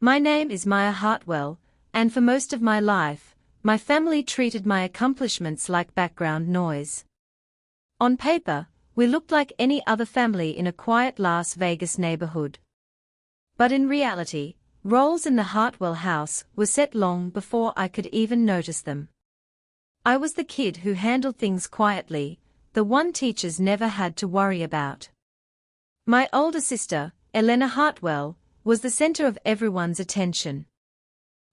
My name is Maya Hartwell, and for most of my life, my family treated my accomplishments like background noise. On paper, we looked like any other family in a quiet Las Vegas neighborhood. But in reality, roles in the Hartwell house were set long before I could even notice them. I was the kid who handled things quietly, the one teachers never had to worry about. My older sister, Elena Hartwell, was the center of everyone's attention.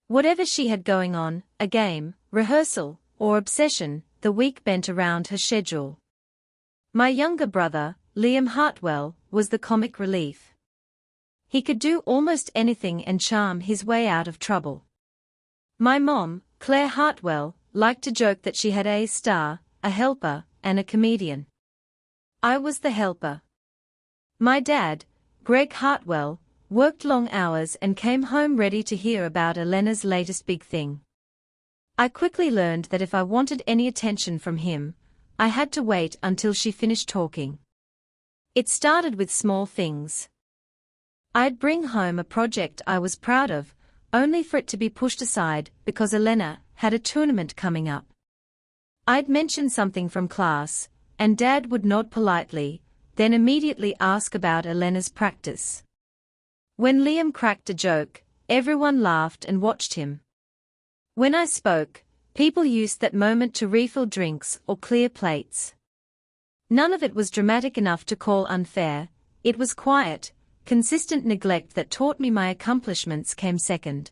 Whatever she had going on, a game, rehearsal, or obsession, the week bent around her schedule. My younger brother, Liam Hartwell, was the comic relief. He could do almost anything and charm his way out of trouble. My mom, Claire Hartwell, liked to joke that she had a star, a helper, and a comedian. I was the helper. My dad, Greg Hartwell, worked long hours and came home ready to hear about Elena's latest big thing. I quickly learned that if I wanted any attention from him, I had to wait until she finished talking. It started with small things. I'd bring home a project I was proud of, only for it to be pushed aside because Elena had a tournament coming up. I'd mention something from class, and Dad would nod politely, then immediately ask about Elena's practice. When Liam cracked a joke, everyone laughed and watched him. When I spoke, people used that moment to refill drinks or clear plates. None of it was dramatic enough to call unfair, it was quiet, consistent neglect that taught me my accomplishments came second.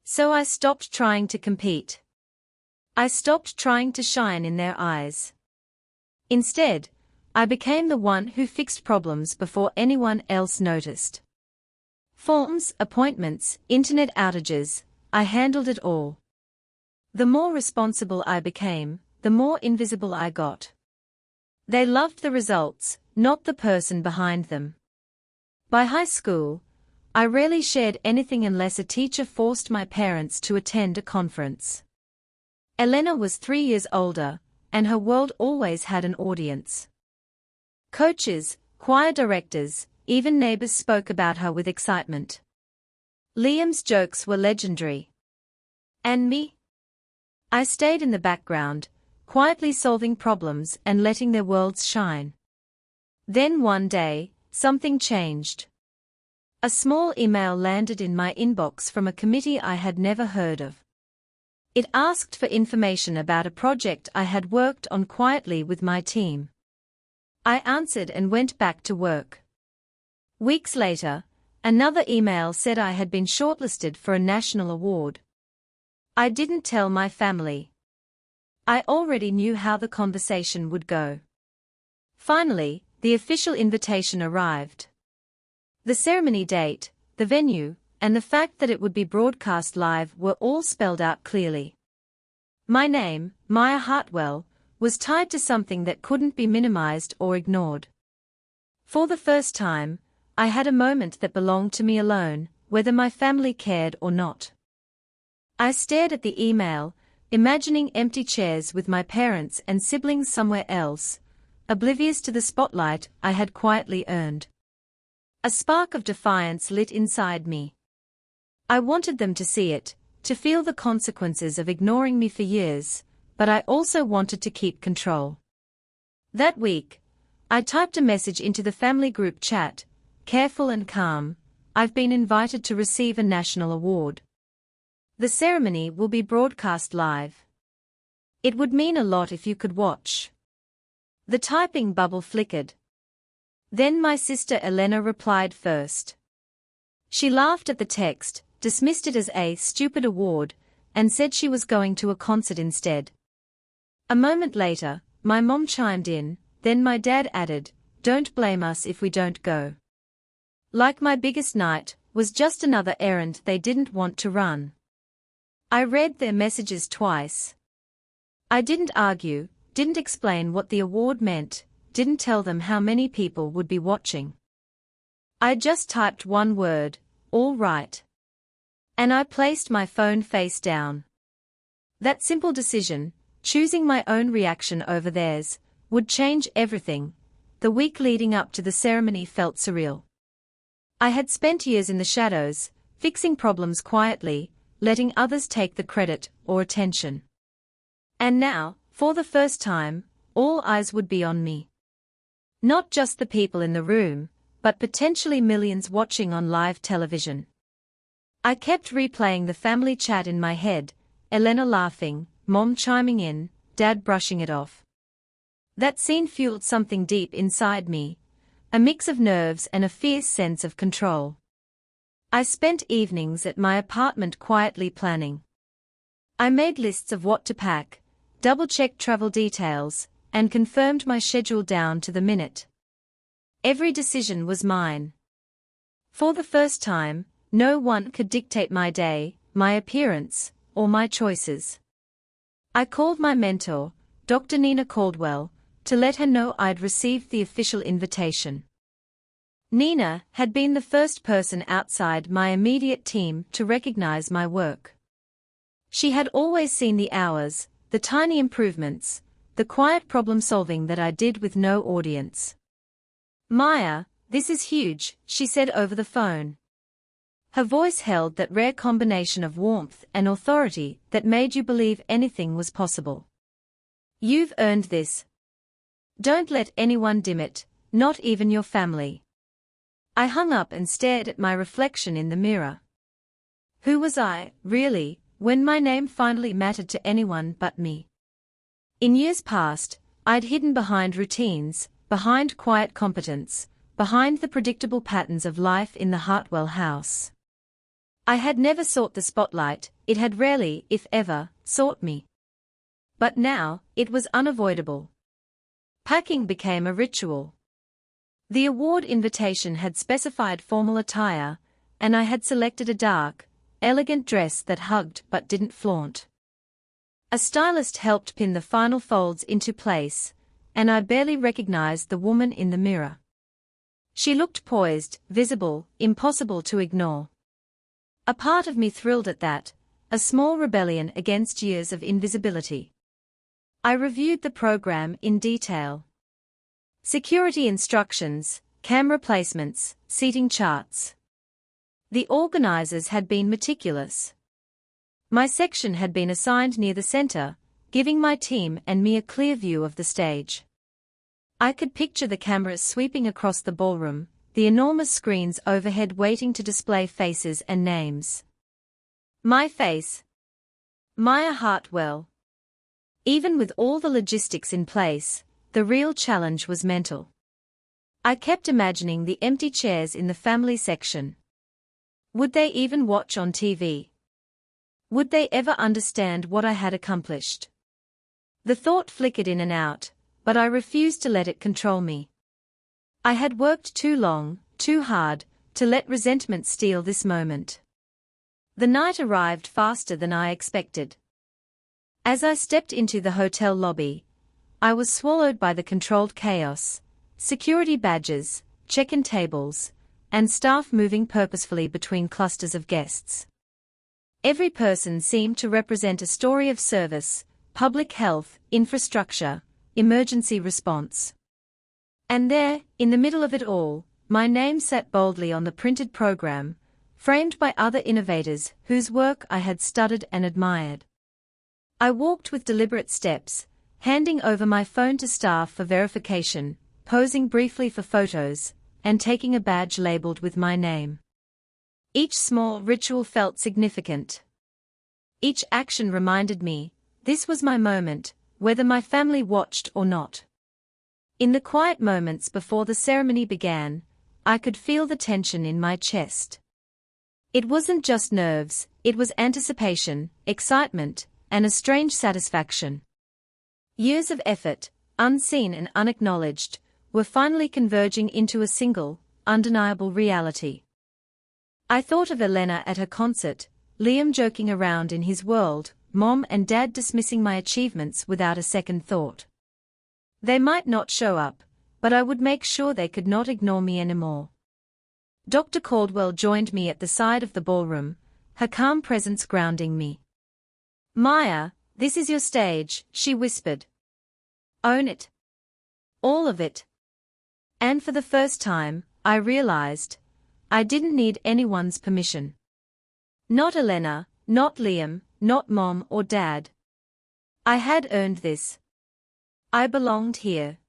So I stopped trying to compete. I stopped trying to shine in their eyes. Instead, I became the one who fixed problems before anyone else noticed. Forms, appointments, internet outages, I handled it all. The more responsible I became, the more invisible I got. They loved the results, not the person behind them. By high school, I rarely shared anything unless a teacher forced my parents to attend a conference. Elena was 3 years older, and her world always had an audience. Coaches, choir directors, even neighbors spoke about her with excitement. Liam's jokes were legendary. And me? I stayed in the background, quietly solving problems and letting their worlds shine. Then one day, something changed. A small email landed in my inbox from a committee I had never heard of. It asked for information about a project I had worked on quietly with my team. I answered and went back to work. Weeks later, another email said I had been shortlisted for a national award. I didn't tell my family. I already knew how the conversation would go. Finally, the official invitation arrived. The ceremony date, the venue, and the fact that it would be broadcast live were all spelled out clearly. My name, Maya Hartwell, was tied to something that couldn't be minimized or ignored. For the first time, I had a moment that belonged to me alone, whether my family cared or not. I stared at the email, imagining empty chairs with my parents and siblings somewhere else, oblivious to the spotlight I had quietly earned. A spark of defiance lit inside me. I wanted them to see it, to feel the consequences of ignoring me for years, but I also wanted to keep control. That week, I typed a message into the family group chat, careful and calm, I've been invited to receive a national award. The ceremony will be broadcast live. It would mean a lot if you could watch. The typing bubble flickered. Then my sister Elena replied first. She laughed at the text, dismissed it as a stupid award, and said she was going to a concert instead. A moment later, my mom chimed in, then my dad added, "Don't blame us if we don't go." Like my biggest night, was just another errand they didn't want to run. I read their messages twice. I didn't argue, didn't explain what the award meant, didn't tell them how many people would be watching. I just typed one word, "All right." And I placed my phone face down. That simple decision, choosing my own reaction over theirs, would change everything. The week leading up to the ceremony felt surreal. I had spent years in the shadows, fixing problems quietly, letting others take the credit or attention. And now, for the first time, all eyes would be on me. Not just the people in the room, but potentially millions watching on live television. I kept replaying the family chat in my head, Elena laughing, Mom chiming in, Dad brushing it off. That scene fueled something deep inside me, a mix of nerves and a fierce sense of control. I spent evenings at my apartment quietly planning. I made lists of what to pack, double-checked travel details, and confirmed my schedule down to the minute. Every decision was mine. For the first time, no one could dictate my day, my appearance, or my choices. I called my mentor, Dr. Nina Caldwell, to let her know I'd received the official invitation. Nina had been the first person outside my immediate team to recognize my work. She had always seen the hours, the tiny improvements, the quiet problem-solving that I did with no audience. "Maya, this is huge," she said over the phone. Her voice held that rare combination of warmth and authority that made you believe anything was possible. "You've earned this. Don't let anyone dim it, not even your family." I hung up and stared at my reflection in the mirror. Who was I, really, when my name finally mattered to anyone but me? In years past, I'd hidden behind routines, behind quiet competence, behind the predictable patterns of life in the Hartwell house. I had never sought the spotlight, it had rarely, if ever, sought me. But now, it was unavoidable. Packing became a ritual. The award invitation had specified formal attire, and I had selected a dark, elegant dress that hugged but didn't flaunt. A stylist helped pin the final folds into place, and I barely recognized the woman in the mirror. She looked poised, visible, impossible to ignore. A part of me thrilled at that, a small rebellion against years of invisibility. I reviewed the program in detail. Security instructions, camera placements, seating charts. The organizers had been meticulous. My section had been assigned near the center, giving my team and me a clear view of the stage. I could picture the cameras sweeping across the ballroom, the enormous screens overhead waiting to display faces and names. My face. Maya Hartwell. Even with all the logistics in place, the real challenge was mental. I kept imagining the empty chairs in the family section. Would they even watch on TV? Would they ever understand what I had accomplished? The thought flickered in and out, but I refused to let it control me. I had worked too long, too hard, to let resentment steal this moment. The night arrived faster than I expected. As I stepped into the hotel lobby, I was swallowed by the controlled chaos, security badges, check-in tables, and staff moving purposefully between clusters of guests. Every person seemed to represent a story of service, public health, infrastructure, emergency response. And there, in the middle of it all, my name sat boldly on the printed program, framed by other innovators whose work I had studied and admired. I walked with deliberate steps, handing over my phone to staff for verification, posing briefly for photos, and taking a badge labeled with my name. Each small ritual felt significant. Each action reminded me, this was my moment, whether my family watched or not. In the quiet moments before the ceremony began, I could feel the tension in my chest. It wasn't just nerves, it was anticipation, excitement, and a strange satisfaction. Years of effort, unseen and unacknowledged, were finally converging into a single, undeniable reality. I thought of Elena at her concert, Liam joking around in his world, Mom and Dad dismissing my achievements without a second thought. They might not show up, but I would make sure they could not ignore me anymore. Dr. Caldwell joined me at the side of the ballroom, her calm presence grounding me. "Maya, this is your stage," she whispered. "Own it. All of it." And for the first time, I realized, I didn't need anyone's permission. Not Elena, not Liam, not Mom or Dad. I had earned this. I belonged here.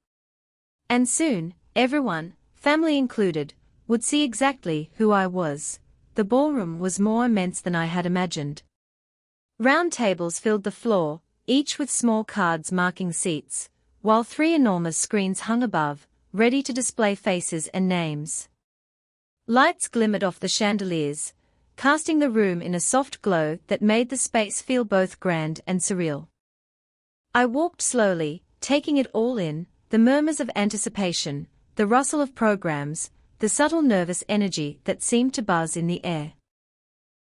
And soon, everyone, family included, would see exactly who I was. The ballroom was more immense than I had imagined. Round tables filled the floor, each with small cards marking seats, while 3 enormous screens hung above, ready to display faces and names. Lights glimmered off the chandeliers, casting the room in a soft glow that made the space feel both grand and surreal. I walked slowly, taking it all in, the murmurs of anticipation, the rustle of programs, the subtle nervous energy that seemed to buzz in the air.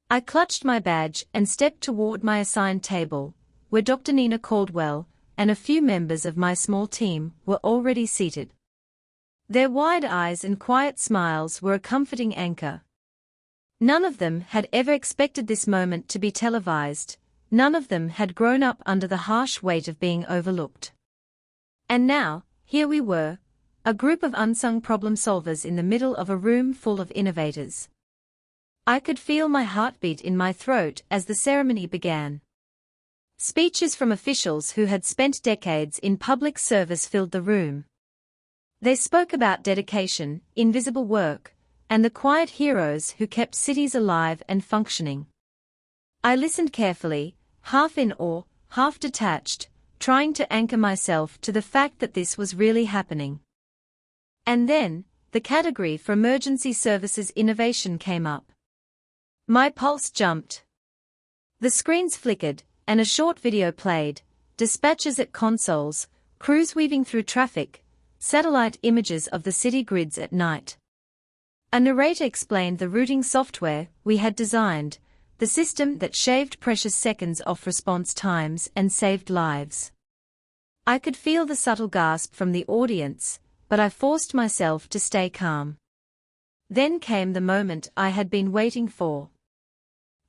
I clutched my badge and stepped toward my assigned table, where Dr. Nina Caldwell and a few members of my small team were already seated. Their wide eyes and quiet smiles were a comforting anchor. None of them had ever expected this moment to be televised, none of them had grown up under the harsh weight of being overlooked. And now, here we were, a group of unsung problem solvers in the middle of a room full of innovators. I could feel my heartbeat in my throat as the ceremony began. Speeches from officials who had spent decades in public service filled the room. They spoke about dedication, invisible work, and the quiet heroes who kept cities alive and functioning. I listened carefully, half in awe, half detached, trying to anchor myself to the fact that this was really happening. And then, the category for emergency services innovation came up. My pulse jumped. The screens flickered, and a short video played, dispatches at consoles, crews weaving through traffic, satellite images of the city grids at night. A narrator explained the routing software we had designed, the system that shaved precious seconds off response times and saved lives. I could feel the subtle gasp from the audience, but I forced myself to stay calm. Then came the moment I had been waiting for.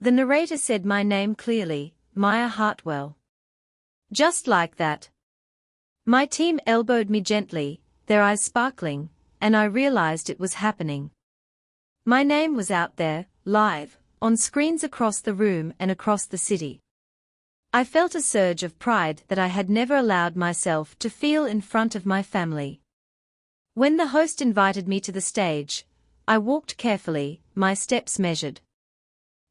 The narrator said my name clearly, Maya Hartwell. Just like that. My team elbowed me gently, their eyes sparkling, and I realized it was happening. My name was out there, live, on screens across the room and across the city. I felt a surge of pride that I had never allowed myself to feel in front of my family. When the host invited me to the stage, I walked carefully, my steps measured.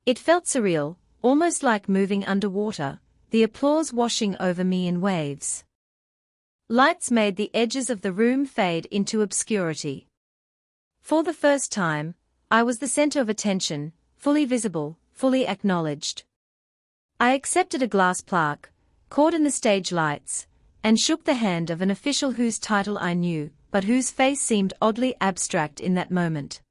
It felt surreal, almost like moving underwater, the applause washing over me in waves. Lights made the edges of the room fade into obscurity. For the first time, I was the center of attention, fully visible, fully acknowledged. I accepted a glass plaque, caught in the stage lights, and shook the hand of an official whose title I knew, but whose face seemed oddly abstract in that moment.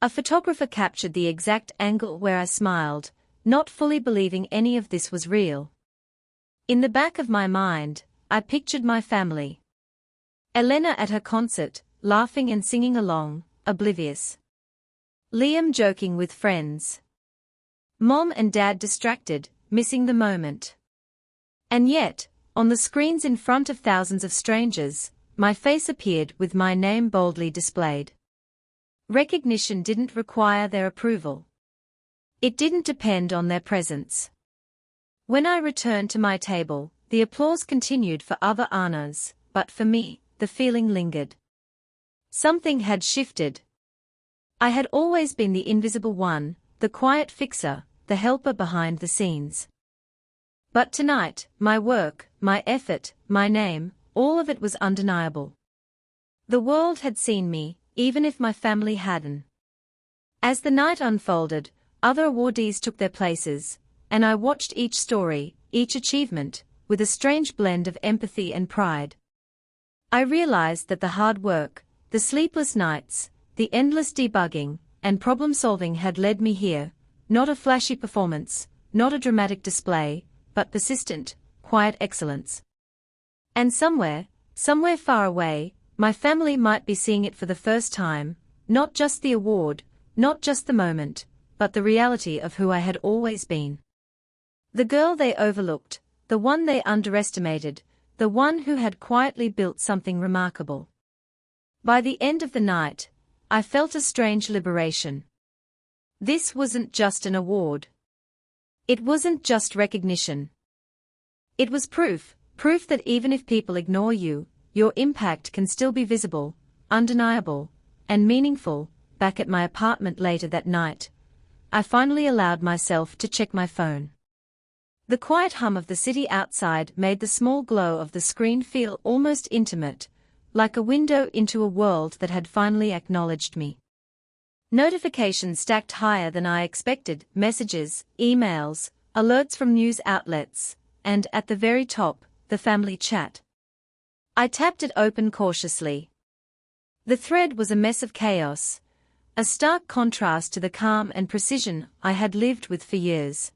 A photographer captured the exact angle where I smiled, not fully believing any of this was real. In the back of my mind, I pictured my family. Elena at her concert, laughing and singing along, oblivious. Liam joking with friends. Mom and Dad distracted, missing the moment. And yet, on the screens in front of thousands of strangers, my face appeared with my name boldly displayed. Recognition didn't require their approval. It didn't depend on their presence. When I returned to my table, the applause continued for other honors, but for me, the feeling lingered. Something had shifted. I had always been the invisible one, the quiet fixer, the helper behind the scenes. But tonight, my work, my effort, my name, all of it was undeniable. The world had seen me, even if my family hadn't. As the night unfolded, other awardees took their places, and I watched each story, each achievement, with a strange blend of empathy and pride. I realized that the hard work, the sleepless nights, the endless debugging, and problem-solving had led me here, not a flashy performance, not a dramatic display, but persistent, quiet excellence. And somewhere far away, my family might be seeing it for the first time, not just the award, not just the moment, but the reality of who I had always been. The girl they overlooked, the one they underestimated, the one who had quietly built something remarkable. By the end of the night, I felt a strange liberation. This wasn't just an award. It wasn't just recognition. It was proof that even if people ignore you, your impact can still be visible, undeniable, and meaningful. Back at my apartment later that night, I finally allowed myself to check my phone. The quiet hum of the city outside made the small glow of the screen feel almost intimate, like a window into a world that had finally acknowledged me. Notifications stacked higher than I expected, messages, emails, alerts from news outlets, and at the very top, the family chat. I tapped it open cautiously. The thread was a mess of chaos, a stark contrast to the calm and precision I had lived with for years.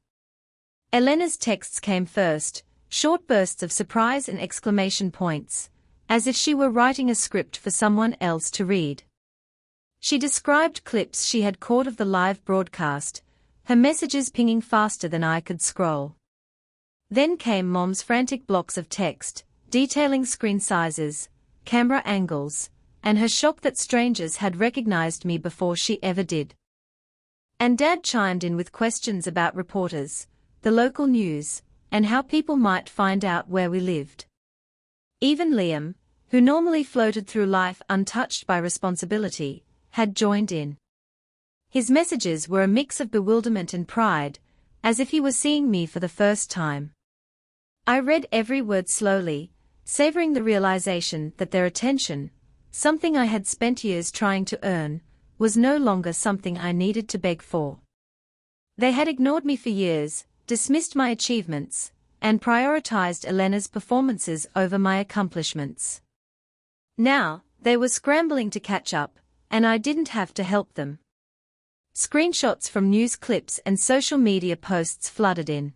Elena's texts came first, short bursts of surprise and exclamation points, as if she were writing a script for someone else to read. She described clips she had caught of the live broadcast, her messages pinging faster than I could scroll. Then came Mom's frantic blocks of text, detailing screen sizes, camera angles, and her shock that strangers had recognized me before she ever did. And Dad chimed in with questions about reporters, the local news, and how people might find out where we lived. Even Liam, who normally floated through life untouched by responsibility, had joined in. His messages were a mix of bewilderment and pride, as if he were seeing me for the first time. I read every word slowly, savoring the realization that their attention, something I had spent years trying to earn, was no longer something I needed to beg for. They had ignored me for years, dismissed my achievements, and prioritized Elena's performances over my accomplishments. Now, they were scrambling to catch up, and I didn't have to help them. Screenshots from news clips and social media posts flooded in.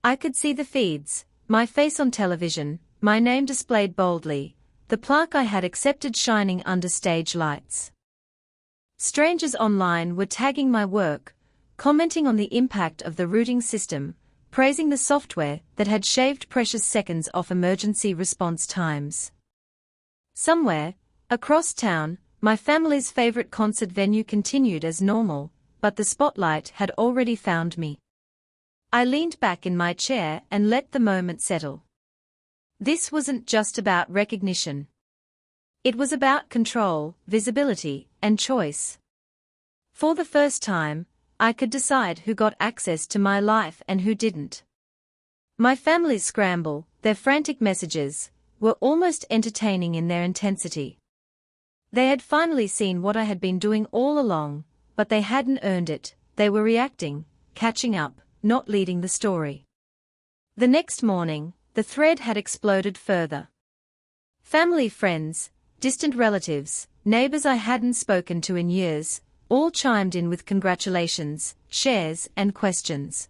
I could see the feeds, my face on television, my name displayed boldly, the plaque I had accepted shining under stage lights. Strangers online were tagging my work, commenting on the impact of the routing system, praising the software that had shaved precious seconds off emergency response times. Somewhere, across town, my family's favorite concert venue continued as normal, but the spotlight had already found me. I leaned back in my chair and let the moment settle. This wasn't just about recognition. It was about control, visibility, and choice. For the first time, I could decide who got access to my life and who didn't. My family's scramble, their frantic messages, were almost entertaining in their intensity. They had finally seen what I had been doing all along, but they hadn't earned it. They were reacting, catching up, not leading the story. The next morning, the thread had exploded further. Family, friends, distant relatives, neighbors I hadn't spoken to in years, all chimed in with congratulations, shares, and questions.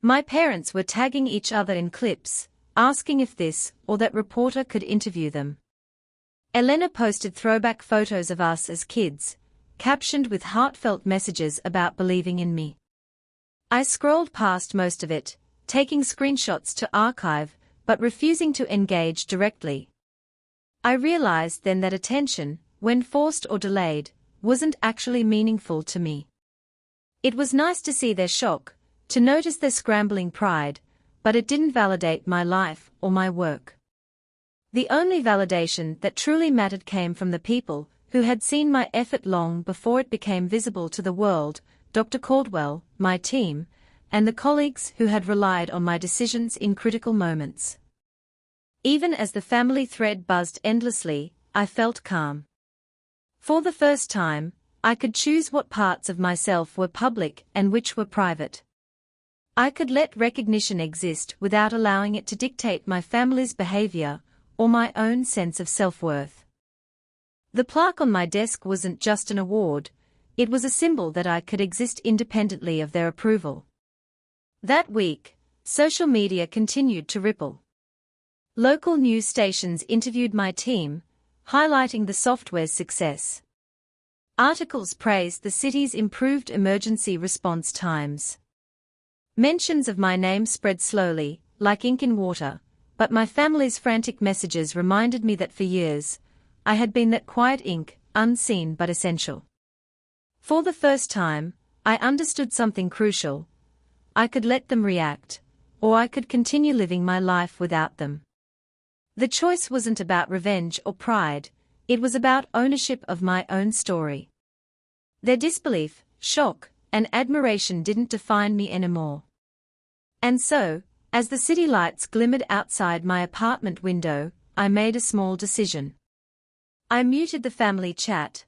My parents were tagging each other in clips, asking if this or that reporter could interview them. Elena posted throwback photos of us as kids, captioned with heartfelt messages about believing in me. I scrolled past most of it, taking screenshots to archive, but refusing to engage directly. I realized then that attention, when forced or delayed, wasn't actually meaningful to me. It was nice to see their shock, to notice their scrambling pride, but it didn't validate my life or my work. The only validation that truly mattered came from the people who had seen my effort long before it became visible to the world, Dr. Caldwell, my team, and the colleagues who had relied on my decisions in critical moments. Even as the family thread buzzed endlessly, I felt calm. For the first time, I could choose what parts of myself were public and which were private. I could let recognition exist without allowing it to dictate my family's behavior or my own sense of self-worth. The plaque on my desk wasn't just an award, it was a symbol that I could exist independently of their approval. That week, social media continued to ripple. Local news stations interviewed my team, highlighting the software's success. Articles praised the city's improved emergency response times. Mentions of my name spread slowly, like ink in water, but my family's frantic messages reminded me that for years, I had been that quiet ink, unseen but essential. For the first time, I understood something crucial. I could let them react, or I could continue living my life without them. The choice wasn't about revenge or pride, it was about ownership of my own story. Their disbelief, shock, and admiration didn't define me anymore. And so, as the city lights glimmered outside my apartment window, I made a small decision. I muted the family chat.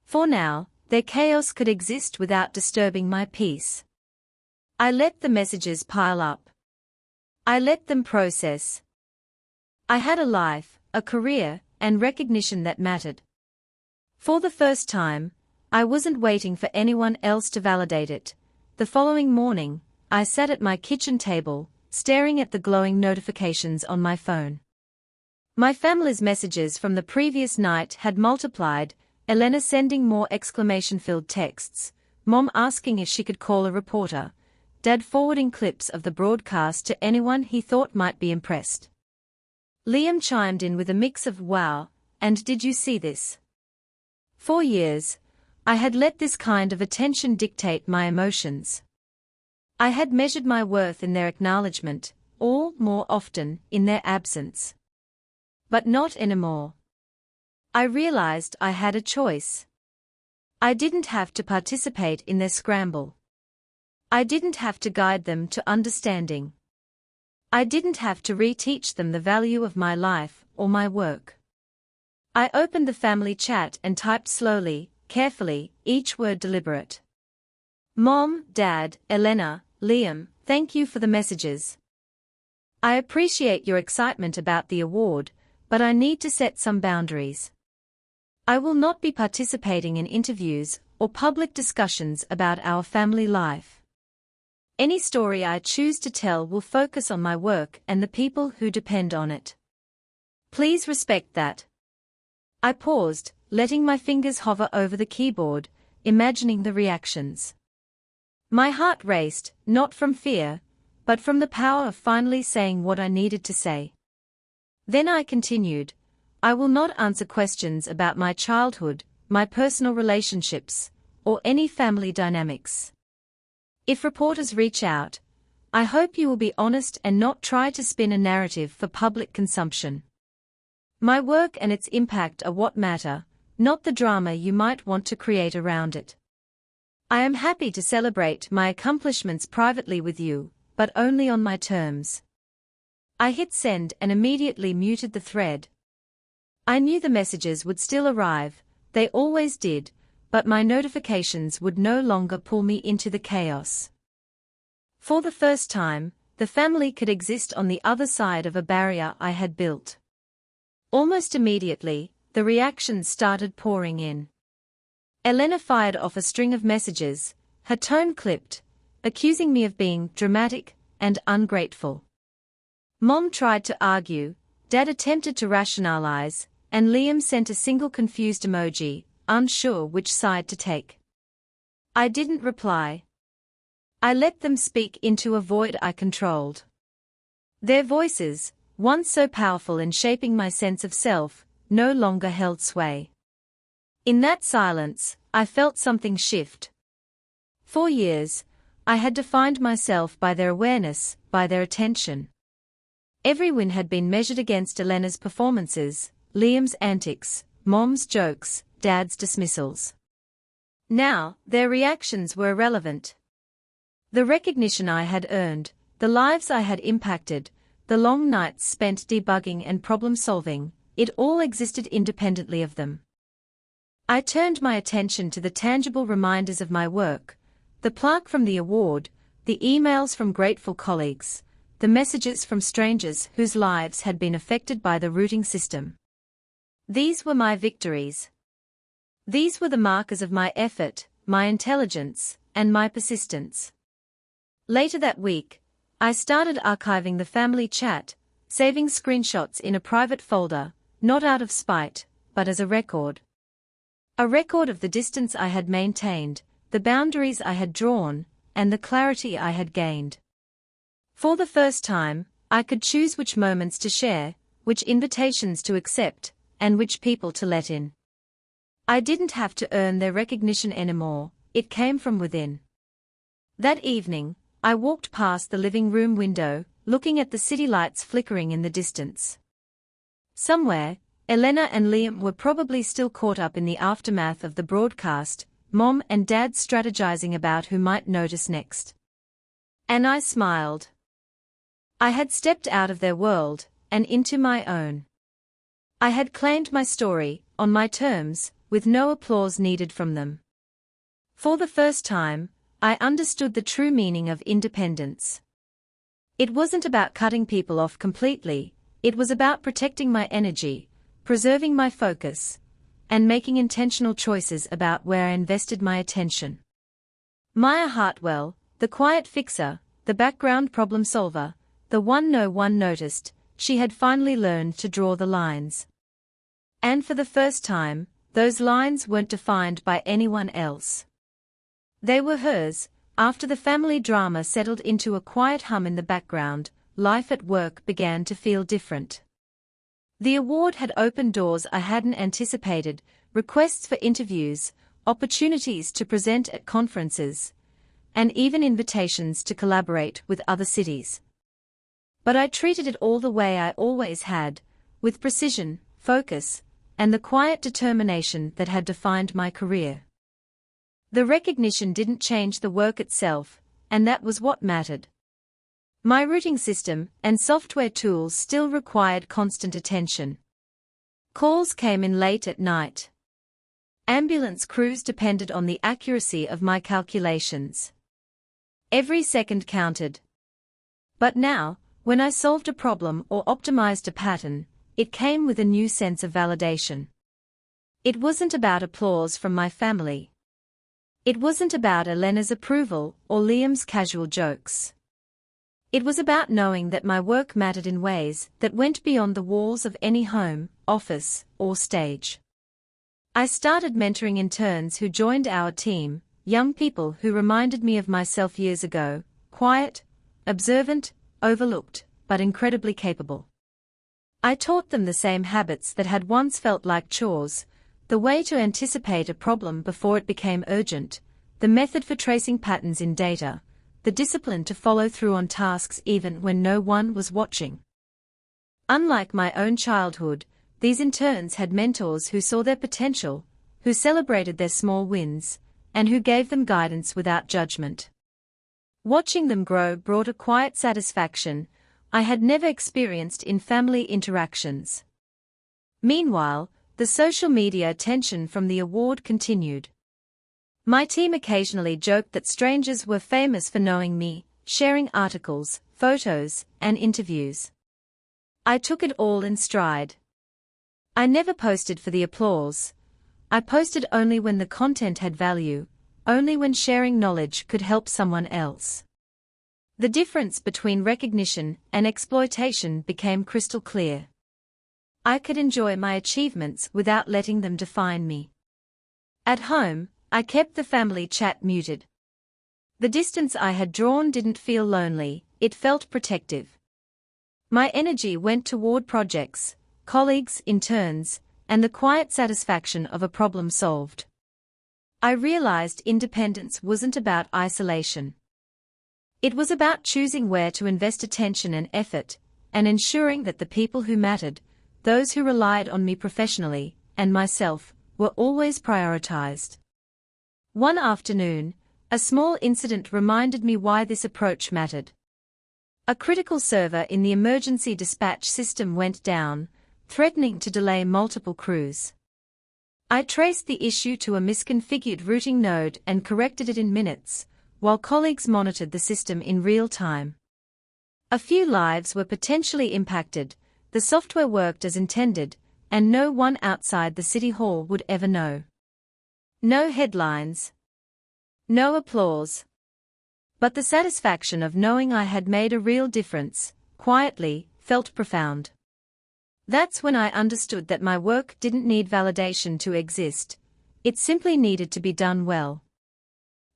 For now, their chaos could exist without disturbing my peace. I let the messages pile up. I let them process. I had a life, a career, and recognition that mattered. For the first time, I wasn't waiting for anyone else to validate it. The following morning, I sat at my kitchen table, staring at the glowing notifications on my phone. My family's messages from the previous night had multiplied, Elena sending more exclamation-filled texts, Mom asking if she could call a reporter, Dad forwarding clips of the broadcast to anyone he thought might be impressed. Liam chimed in with a mix of wow, and did you see this? For years, I had let this kind of attention dictate my emotions. I had measured my worth in their acknowledgement, or, more often, in their absence. But not anymore. I realized I had a choice. I didn't have to participate in their scramble. I didn't have to guide them to understanding. I didn't have to reteach them the value of my life or my work. I opened the family chat and typed slowly, carefully, each word deliberate. Mom, Dad, Elena, Liam, thank you for the messages. I appreciate your excitement about the award, but I need to set some boundaries. I will not be participating in interviews or public discussions about our family life. Any story I choose to tell will focus on my work and the people who depend on it. Please respect that. I paused, letting my fingers hover over the keyboard, imagining the reactions. My heart raced, not from fear, but from the power of finally saying what I needed to say. Then I continued, I will not answer questions about my childhood, my personal relationships, or any family dynamics. If reporters reach out, I hope you will be honest and not try to spin a narrative for public consumption. My work and its impact are what matter, not the drama you might want to create around it. I am happy to celebrate my accomplishments privately with you, but only on my terms. I hit send and immediately muted the thread. I knew the messages would still arrive, they always did, but my notifications would no longer pull me into the chaos. For the first time, the family could exist on the other side of a barrier I had built. Almost immediately, the reactions started pouring in. Elena fired off a string of messages, her tone clipped, accusing me of being dramatic and ungrateful. Mom tried to argue, Dad attempted to rationalize, and Liam sent a single confused emoji, unsure which side to take. I didn't reply. I let them speak into a void I controlled. Their voices, once so powerful in shaping my sense of self, no longer held sway. In that silence, I felt something shift. For years, I had defined myself by their awareness, by their attention. Every win had been measured against Elena's performances, Liam's antics, Mom's jokes, Dad's dismissals. Now, their reactions were irrelevant. The recognition I had earned, the lives I had impacted, the long nights spent debugging and problem-solving, it all existed independently of them. I turned my attention to the tangible reminders of my work, the plaque from the award, the emails from grateful colleagues, the messages from strangers whose lives had been affected by the routing system. These were my victories. These were the markers of my effort, my intelligence, and my persistence. Later that week, I started archiving the family chat, saving screenshots in a private folder, not out of spite, but as a record. A record of the distance I had maintained, the boundaries I had drawn, and the clarity I had gained. For the first time, I could choose which moments to share, which invitations to accept, and which people to let in. I didn't have to earn their recognition anymore, it came from within. That evening, I walked past the living room window, looking at the city lights flickering in the distance. Somewhere, Elena and Liam were probably still caught up in the aftermath of the broadcast, Mom and Dad strategizing about who might notice next. And I smiled. I had stepped out of their world, and into my own. I had claimed my story, on my terms, with no applause needed from them. For the first time, I understood the true meaning of independence. It wasn't about cutting people off completely, it was about protecting my energy, preserving my focus, and making intentional choices about where I invested my attention. Maya Hartwell, the quiet fixer, the background problem solver, the one no one noticed, she had finally learned to draw the lines. And for the first time, those lines weren't defined by anyone else. They were hers. After the family drama settled into a quiet hum in the background, life at work began to feel different. The award had opened doors I hadn't anticipated, requests for interviews, opportunities to present at conferences, and even invitations to collaborate with other cities. But I treated it all the way I always had, with precision, focus, and the quiet determination that had defined my career. The recognition didn't change the work itself, and that was what mattered. My routing system and software tools still required constant attention. Calls came in late at night. Ambulance crews depended on the accuracy of my calculations. Every second counted. But now, when I solved a problem or optimized a pattern, it came with a new sense of validation. It wasn't about applause from my family. It wasn't about Elena's approval or Liam's casual jokes. It was about knowing that my work mattered in ways that went beyond the walls of any home, office, or stage. I started mentoring interns who joined our team, young people who reminded me of myself years ago, quiet, observant, overlooked, but incredibly capable. I taught them the same habits that had once felt like chores, the way to anticipate a problem before it became urgent, the method for tracing patterns in data, the discipline to follow through on tasks even when no one was watching. Unlike my own childhood, these interns had mentors who saw their potential, who celebrated their small wins, and who gave them guidance without judgment. Watching them grow brought a quiet satisfaction I had never experienced in family interactions. Meanwhile, the social media attention from the award continued. My team occasionally joked that strangers were famous for knowing me, sharing articles, photos, and interviews. I took it all in stride. I never posted for the applause. I posted only when the content had value, only when sharing knowledge could help someone else. The difference between recognition and exploitation became crystal clear. I could enjoy my achievements without letting them define me. At home, I kept the family chat muted. The distance I had drawn didn't feel lonely, it felt protective. My energy went toward projects, colleagues, interns, and the quiet satisfaction of a problem solved. I realized independence wasn't about isolation. It was about choosing where to invest attention and effort, and ensuring that the people who mattered, those who relied on me professionally, and myself, were always prioritized. One afternoon, a small incident reminded me why this approach mattered. A critical server in the emergency dispatch system went down, threatening to delay multiple crews. I traced the issue to a misconfigured routing node and corrected it in minutes, while colleagues monitored the system in real time. A few lives were potentially impacted, the software worked as intended, and no one outside the city hall would ever know. No headlines. No applause. But the satisfaction of knowing I had made a real difference, quietly, felt profound. That's when I understood that my work didn't need validation to exist, it simply needed to be done well.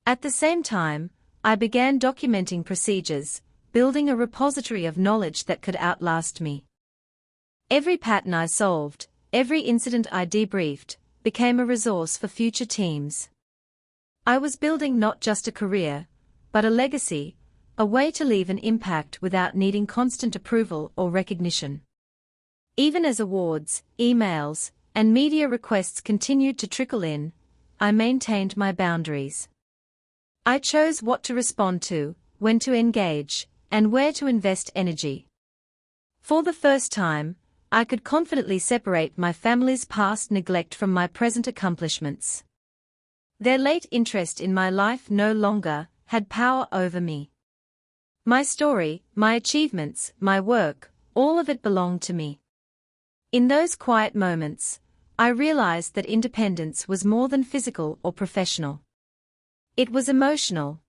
At the same time, I began documenting procedures, building a repository of knowledge that could outlast me. Every pattern I solved, every incident I debriefed, became a resource for future teams. I was building not just a career, but a legacy, a way to leave an impact without needing constant approval or recognition. Even as awards, emails, and media requests continued to trickle in, I maintained my boundaries. I chose what to respond to, when to engage, and where to invest energy. For the first time, I could confidently separate my family's past neglect from my present accomplishments. Their late interest in my life no longer had power over me. My story, my achievements, my work, all of it belonged to me. In those quiet moments, I realized that independence was more than physical or professional. It was emotional.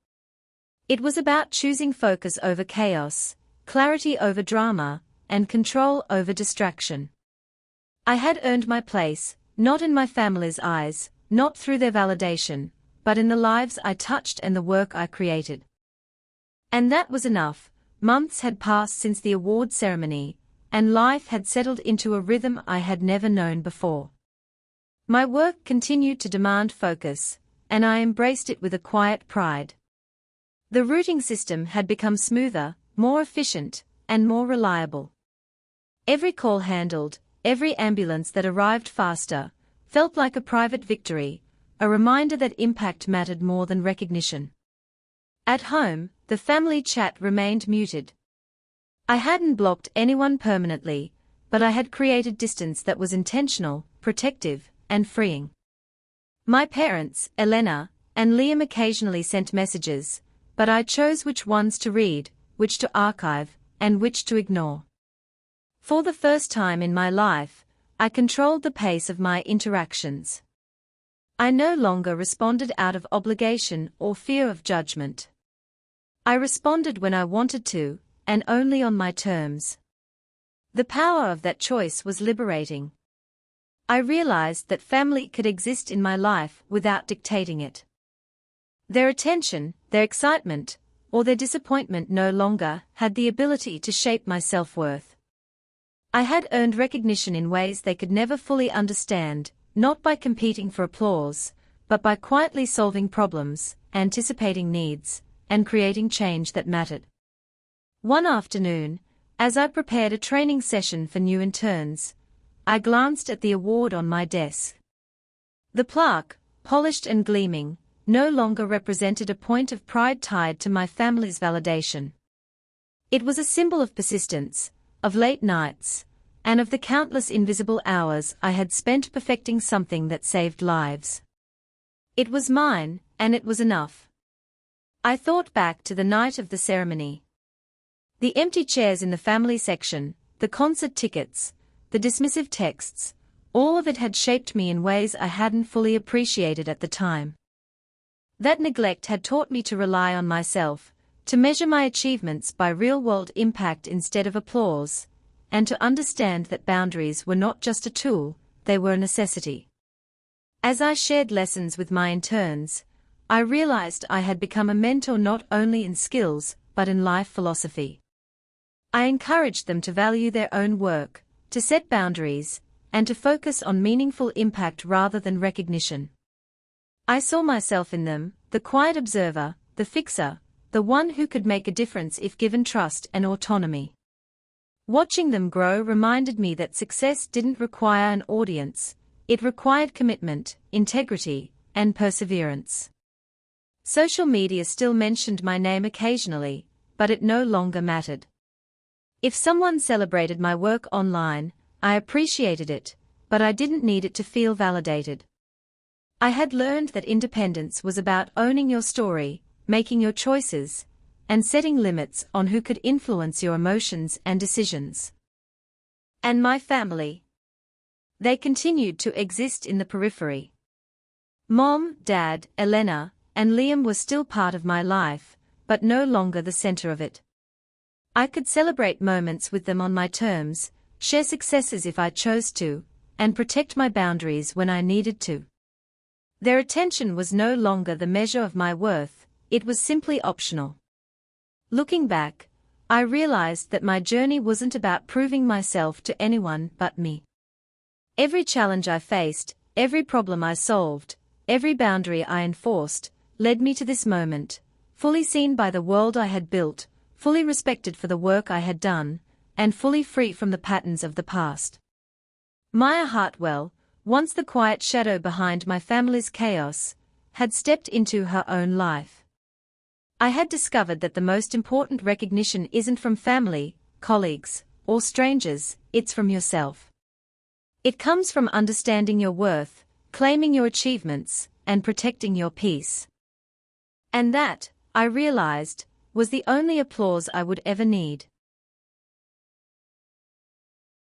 It was about choosing focus over chaos, clarity over drama, and control over distraction. I had earned my place, not in my family's eyes, not through their validation, but in the lives I touched and the work I created. And that was enough. Months had passed since the award ceremony, and life had settled into a rhythm I had never known before. My work continued to demand focus, and I embraced it with a quiet pride. The routing system had become smoother, more efficient, and more reliable. Every call handled, every ambulance that arrived faster, felt like a private victory, a reminder that impact mattered more than recognition. At home, the family chat remained muted. I hadn't blocked anyone permanently, but I had created distance that was intentional, protective, and freeing. My parents, Elena and Liam, occasionally sent messages, but I chose which ones to read, which to archive, and which to ignore. For the first time in my life, I controlled the pace of my interactions. I no longer responded out of obligation or fear of judgment. I responded when I wanted to, and only on my terms. The power of that choice was liberating. I realized that family could exist in my life without dictating it. Their attention, their excitement, or their disappointment no longer had the ability to shape my self-worth. I had earned recognition in ways they could never fully understand, not by competing for applause, but by quietly solving problems, anticipating needs, and creating change that mattered. One afternoon, as I prepared a training session for new interns, I glanced at the award on my desk. The plaque, polished and gleaming, no longer represented a point of pride tied to my family's validation. It was a symbol of persistence, of late nights, and of the countless invisible hours I had spent perfecting something that saved lives. It was mine, and it was enough. I thought back to the night of the ceremony. The empty chairs in the family section, the concert tickets, the dismissive texts, all of it had shaped me in ways I hadn't fully appreciated at the time. That neglect had taught me to rely on myself, to measure my achievements by real-world impact instead of applause, and to understand that boundaries were not just a tool, they were a necessity. As I shared lessons with my interns, I realized I had become a mentor not only in skills, but in life philosophy. I encouraged them to value their own work, to set boundaries, and to focus on meaningful impact rather than recognition. I saw myself in them, the quiet observer, the fixer, the one who could make a difference if given trust and autonomy. Watching them grow reminded me that success didn't require an audience, it required commitment, integrity, and perseverance. Social media still mentioned my name occasionally, but it no longer mattered. If someone celebrated my work online, I appreciated it, but I didn't need it to feel validated. I had learned that independence was about owning your story, making your choices, and setting limits on who could influence your emotions and decisions. And my family. They continued to exist in the periphery. Mom, Dad, Elena, and Liam were still part of my life, but no longer the center of it. I could celebrate moments with them on my terms, share successes if I chose to, and protect my boundaries when I needed to. Their attention was no longer the measure of my worth, it was simply optional. Looking back, I realized that my journey wasn't about proving myself to anyone but me. Every challenge I faced, Every problem I solved, every boundary I enforced, led me to this moment, fully seen by the world I had built, fully respected for the work I had done, and fully free from the patterns of the past. Maya Hartwell, once the quiet shadow behind my family's chaos, had stepped into her own life. I had discovered that the most important recognition isn't from family, colleagues, or strangers, it's from yourself. It comes from understanding your worth, claiming your achievements, and protecting your peace. And that, I realized, was the only applause I would ever need.